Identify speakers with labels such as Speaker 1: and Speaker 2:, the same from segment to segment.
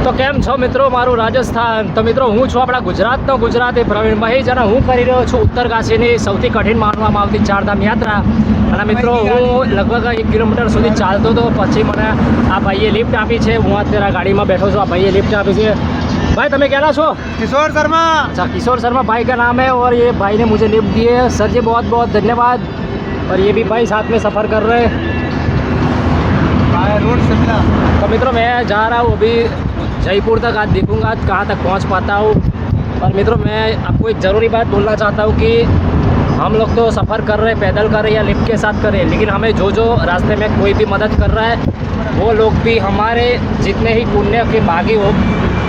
Speaker 1: તો કેમ છો મિત્રો, મારું રાજસ્થાન. તો મિત્રો હું છું આપણા ગુજરાતનો ગુજરાતી પ્રવીણ મહેશ અને હું કરી રહ્યો છું ઉત્તરકાશીની સૌથી કઠિન માનવામાં આવતી ચારધામ યાત્રા. અને મિત્રો હું લગભગ 1 કિલોમીટર સુધી ચાલતો હતો, પછી મને આ ભાઈએ લિફ્ટ આપી છે. હું અત્યારે ગાડીમાં બેઠો છું, આ ભાઈએ લિફ્ટ આપી છે. भाई तुम्हें कहना छो?
Speaker 2: किशोर शर्मा।
Speaker 1: अच्छा, किशोर शर्मा भाई का नाम है और ये भाई ने मुझे लिफ्ट दिए. सर जी बहुत बहुत धन्यवाद. और ये भी भाई साथ में सफ़र कर रहे हैं.
Speaker 2: रोड शिमला.
Speaker 1: तो मित्रों मैं जा रहा हूँ अभी जयपुर तक. आज देखूँगा आज कहाँ तक पहुँच पाता हूँ. और मित्रों मैं आपको एक ज़रूरी बात बोलना चाहता हूँ कि हम लोग तो सफ़र कर रहे हैं, पैदल कर रहे हैं या लिफ्ट के साथ कर रहे हैं, लेकिन हमें जो रास्ते में कोई भी मदद कर रहा है वो लोग भी हमारे जितने ही पुण्य के भागी हो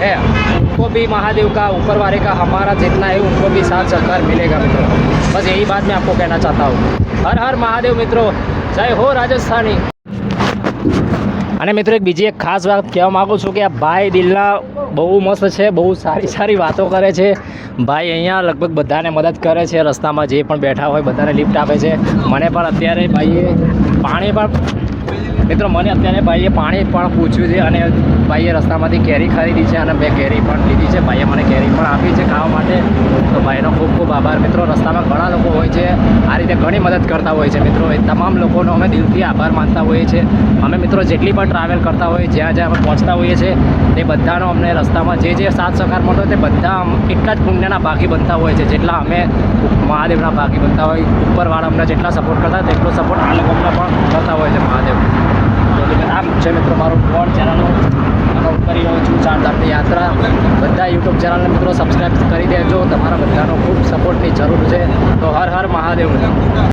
Speaker 1: है, उनको भी महादेव का ऊपर वाले का हमारा जितना है उनको भी साथ सहकार मिलेगा मित्रों. बस यही बात मैं आपको कहना चाहता हूँ. हर हर महादेव मित्रों, जय हो રાજસ્થાની. અને મિત્રો એક બીજી એક ખાસ વાત કહેવા માગું છું કે આ ભાઈ દિલના બહુ મસ્ત છે, બહુ સારી સારી વાતો કરે છે. ભાઈ અહીંયા લગભગ બધાને મદદ કરે છે, રસ્તામાં જે પણ બેઠા હોય બધાને લિફ્ટ આપે છે. મને પણ અત્યારે ભાઈએ પાણી પણ મિત્રો મને અત્યારે ભાઈએ પાણી પણ પૂછ્યું છે અને ભાઈએ રસ્તામાંથી કેરી ખરીદી છે અને મેં કેરી પણ લીધી છે. ભાઈએ મને કેરી પણ આપી છે ખાવા માટે. તો ભાઈનો ખૂબ ખૂબ આભાર મિત્રો. રસ્તામાં ઘણા લોકો હોય છે આ રીતે ઘણી મદદ કરતા હોય છે મિત્રો. એ તમામ લોકોનો અમે દિલથી આભાર માનતા હોઈએ છીએ. અમે મિત્રો જેટલી પણ ટ્રાવેલ કરતા હોઈએ, જ્યાં જ્યાં અમે પહોંચતા હોઈએ છીએ, તે બધાનો અમને રસ્તામાં જે સાથ સહકાર મળતો હોય તે બધા એટલા જ પુણ્યના ભાગી બનતા હોય છે જેટલા અમે મહાદેવના ભાગી બનતા હોય. ઉપરવાળા અમને જેટલા સપોર્ટ કરતા હોય તેટલો સપોર્ટ આ લોકો અમને પણ કરતા હોય છે મહાદેવ. આમ છે મિત્રો મારું ફોન ચેનલનો અકાઉન્ટ કરી રહ્યો છું ચારધામની યાત્રા. બધા યુટ્યુબ ચેનલને મિત્રો સબસ્ક્રાઈબ કરી દેજો. તમારા બધાનો ખૂબ સપોર્ટની જરૂર છે. તો હર હર મહાદેવ.